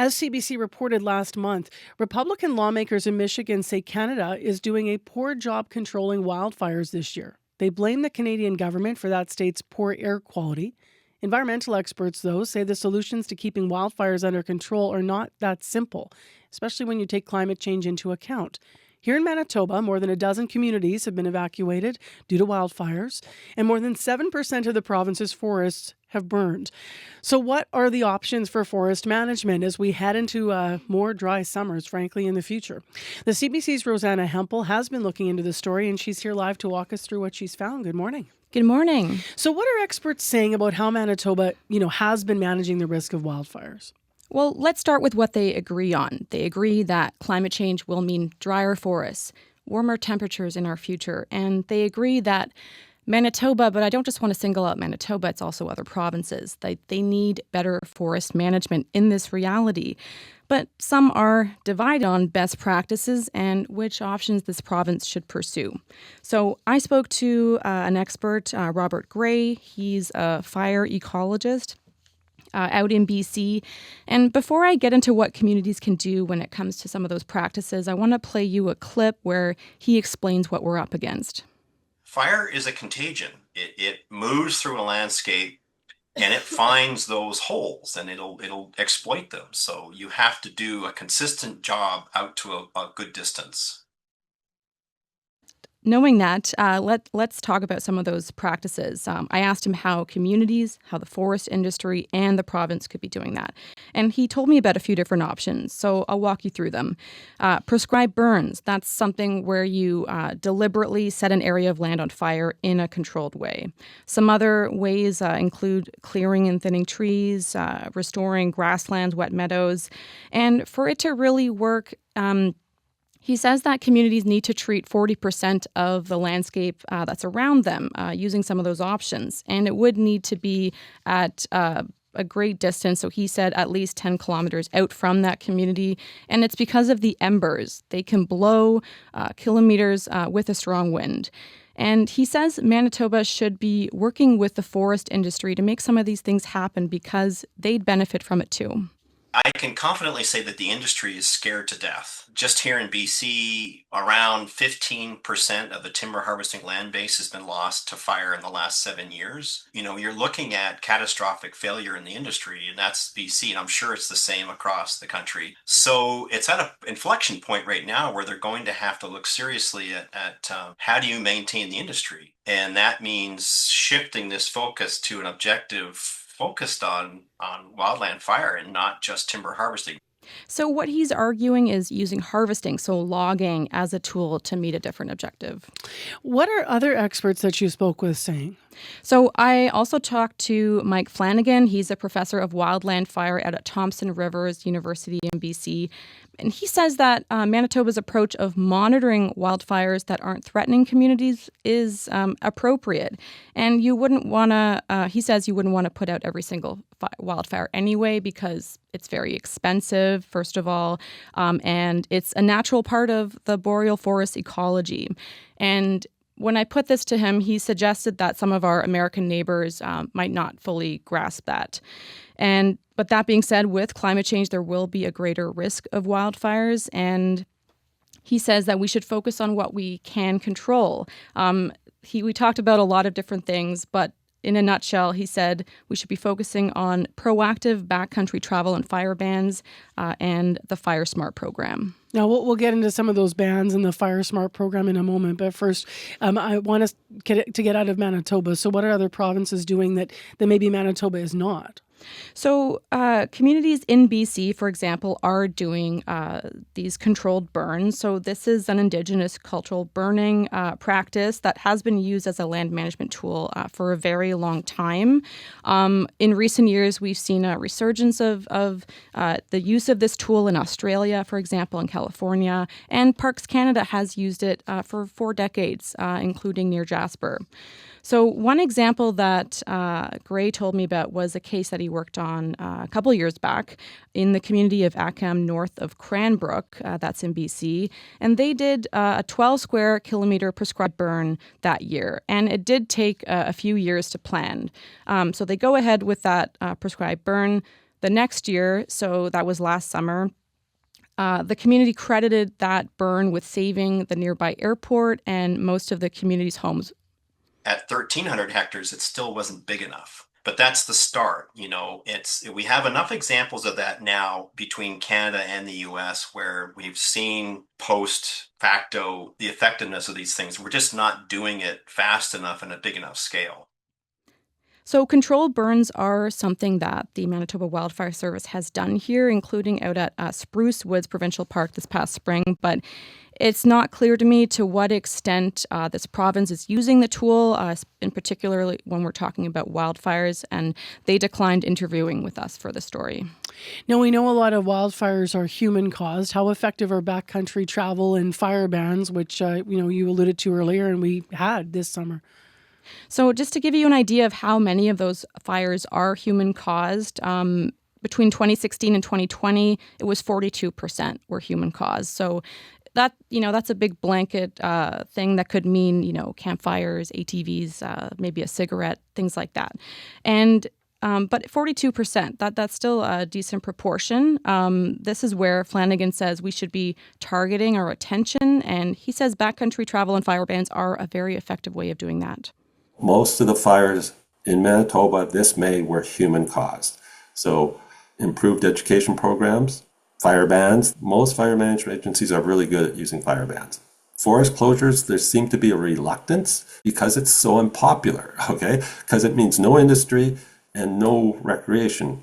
As CBC reported last month, Republican lawmakers in Michigan say Canada is doing a poor job controlling wildfires this year. They blame the Canadian government for that state's poor air quality. Environmental experts, though, say the solutions to keeping wildfires under control are not that simple, especially when you take climate change into account. Here in Manitoba, more than a dozen communities have been evacuated due to wildfires, and more than 7% of the province's forests have burned. So what are the options for forest management as we head into more dry summers, frankly, in the future? The CBC's Rosanna Hempel has been looking into the story, and she's here live to walk us through what she's found. Good morning. Good morning. So what are experts saying about how Manitoba, has been managing the risk of wildfires? Well, let's start with what they agree on. They agree that climate change will mean drier forests, warmer temperatures in our future, and they agree that Manitoba, but I don't just want to single out Manitoba, it's also other provinces. They need better forest management in this reality. But some are divided on best practices and which options this province should pursue. So I spoke to an expert, Robert Gray. He's a fire ecologist out in BC. And before I get into what communities can do when it comes to some of those practices, I want to play you a clip where he explains what we're up against. Fire is a contagion. It moves through a landscape and it finds those holes and it'll exploit them. So you have to do a consistent job out to a good distance. Knowing that, let's talk about some of those practices. I asked him how communities, how the forest industry, and the province could be doing that. And he told me about a few different options, so I'll walk you through them. Prescribed burns, that's something where you deliberately set an area of land on fire in a controlled way. Some other ways include clearing and thinning trees, restoring grasslands, wet meadows. And for it to really work, he says that communities need to treat 40% of the landscape that's around them using some of those options. And it would need to be at a great distance. So he said at least 10 kilometers out from that community. And it's because of the embers. They can blow kilometers with a strong wind. And he says Manitoba should be working with the forest industry to make some of these things happen because they'd benefit from it too. I can confidently say that the industry is scared to death. Just here in BC, around 15% of the timber harvesting land base has been lost to fire in the last 7 years. You're looking at catastrophic failure in the industry, and that's BC, and I'm sure it's the same across the country. So it's at an inflection point right now where they're going to have to look seriously at how do you maintain the industry? And that means shifting this focus to an objective focused on wildland fire and not just timber harvesting. So what he's arguing is using harvesting, so logging, as a tool to meet a different objective. What are other experts that you spoke with saying? So I also talked to Mike Flanagan. He's a professor of wildland fire at Thompson Rivers University in BC. And he says that Manitoba's approach of monitoring wildfires that aren't threatening communities is appropriate. And you wouldn't want to, he says you wouldn't want to put out every single wildfire anyway because it's very expensive, first of all, and it's a natural part of the boreal forest ecology. And when I put this to him, he suggested that some of our American neighbors might not fully grasp that. But that being said, with climate change, there will be a greater risk of wildfires. And he says that we should focus on what we can control. We talked about a lot of different things, but in a nutshell, he said we should be focusing on proactive backcountry travel and fire bans and the Fire Smart program. Now, we'll get into some of those bans and the Fire Smart program in a moment. But first, I want us to get out of Manitoba. So what are other provinces doing that maybe Manitoba is not? So communities in BC, for example, are doing these controlled burns. So this is an Indigenous cultural burning practice that has been used as a land management tool for a very long time. In recent years, we've seen a resurgence of the use of this tool in Australia, for example, in California. And Parks Canada has used it for 4 decades, including near Jasper. So one example that Gray told me about was a case that he worked on a couple years back in the community of Ackham, north of Cranbrook, that's in BC. And they did a 12 square kilometer prescribed burn that year. And it did take a few years to plan. So they go ahead with that prescribed burn. The next year, so that was last summer, the community credited that burn with saving the nearby airport and most of the community's homes. At 1,300 hectares, it still wasn't big enough. But that's the start. We have enough examples of that now between Canada and the US where we've seen post facto the effectiveness of these things. We're just not doing it fast enough and a big enough scale. So controlled burns are something that the Manitoba Wildfire Service has done here, including out at Spruce Woods Provincial Park this past spring. But it's not clear to me to what extent this province is using the tool, in particular when we're talking about wildfires, and they declined interviewing with us for the story. Now, we know a lot of wildfires are human-caused. How effective are backcountry travel and fire bans, which you alluded to earlier and we had this summer? So just to give you an idea of how many of those fires are human-caused, between 2016 and 2020, it was 42% were human-caused. So that's a big blanket thing that could mean, campfires, ATVs, maybe a cigarette, things like that. And but 42%, that's still a decent proportion. This is where Flanagan says we should be targeting our attention. And he says backcountry travel and fire bans are a very effective way of doing that. Most of the fires in Manitoba this May were human caused. So improved education programs, fire bans. Most fire management agencies are really good at using fire bans. Forest closures, there seemed to be a reluctance because it's so unpopular, okay? Because it means no industry and no recreation.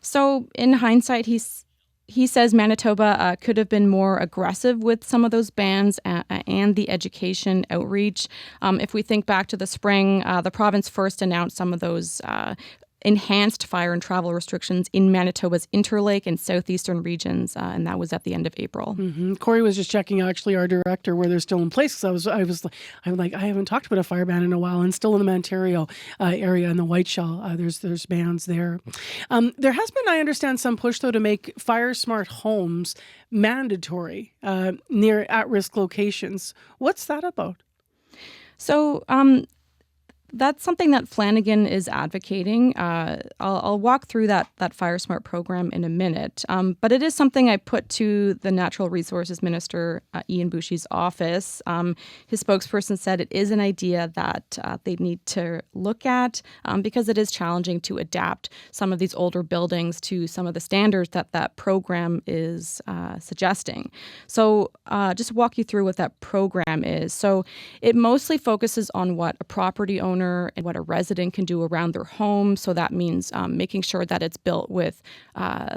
So in hindsight, he says Manitoba could have been more aggressive with some of those bans and the education outreach. If we think back to the spring, the province first announced some of those enhanced fire and travel restrictions in Manitoba's Interlake and southeastern regions, and that was at the end of April. Mm-hmm. Corey was just checking, actually, our director, where they're still in place. Because I haven't talked about a fire ban in a while, and still in the Ontario area in the Whiteshell, there's bans there. There has been, I understand, some push though to make fire smart homes mandatory near at-risk locations. What's that about? So that's something that Flanagan is advocating. I'll walk through that Fire Smart program in a minute. But it is something I put to the Natural Resources Minister, Ian Bouchie's office. His spokesperson said it is an idea that they need to look at because it is challenging to adapt some of these older buildings to some of the standards that program is suggesting. So just walk you through what that program is. So it mostly focuses on what a property owner and what a resident can do around their home. So that means making sure that it's built with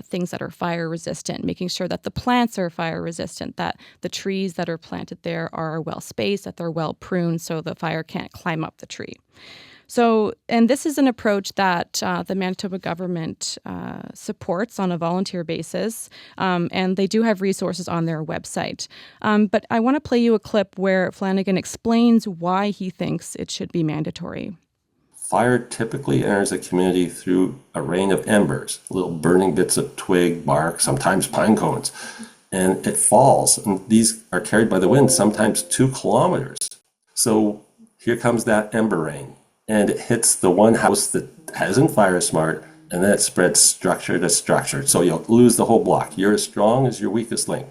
things that are fire resistant, making sure that the plants are fire resistant, that the trees that are planted there are well spaced, that they're well pruned so the fire can't climb up the tree. So, and this is an approach that the Manitoba government supports on a volunteer basis, and they do have resources on their website. But I want to play you a clip where Flanagan explains why he thinks it should be mandatory. Fire typically enters a community through a rain of embers, little burning bits of twig, bark, sometimes pine cones, and it falls. And these are carried by the wind, sometimes 2 kilometers. So here comes that ember rain. And it hits the one house that hasn't fire smart, and then it spreads structure to structure. So you'll lose the whole block. You're as strong as your weakest link.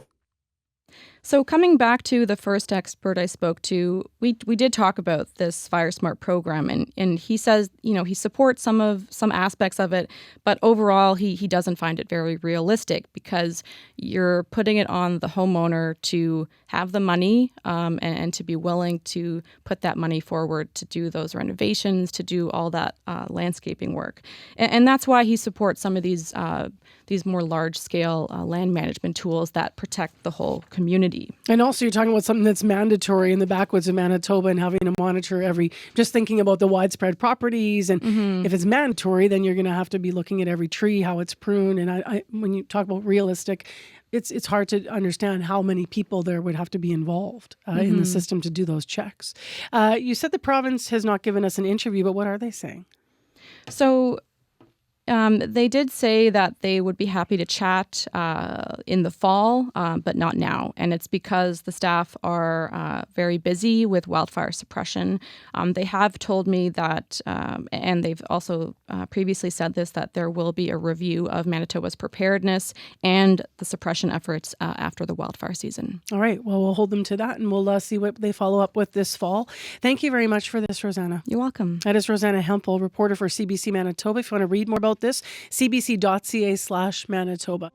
So coming back to the first expert I spoke to, we did talk about this Fire Smart program, and he says, he supports some aspects of it, but overall he doesn't find it very realistic because you're putting it on the homeowner to have the money and to be willing to put that money forward to do those renovations, to do all that landscaping work. And that's why he supports some of these more large-scale land management tools that protect the whole community. And also, you're talking about something that's mandatory in the backwoods of Manitoba and having to monitor just thinking about the widespread properties. And if it's mandatory, then you're going to have to be looking at every tree, how it's pruned. And when you talk about realistic, it's hard to understand how many people there would have to be involved in the system to do those checks. You said the province has not given us an interview, but what are they saying? So They did say that they would be happy to chat in the fall, but not now. And it's because the staff are very busy with wildfire suppression. They have told me that, and they've also previously said this, that there will be a review of Manitoba's preparedness and the suppression efforts after the wildfire season. All right. Well, we'll hold them to that, and we'll see what they follow up with this fall. Thank you very much for this, Rosanna. You're welcome. That is Rosanna Hempel, reporter for CBC Manitoba. If you want to read more about this, cbc.ca/Manitoba.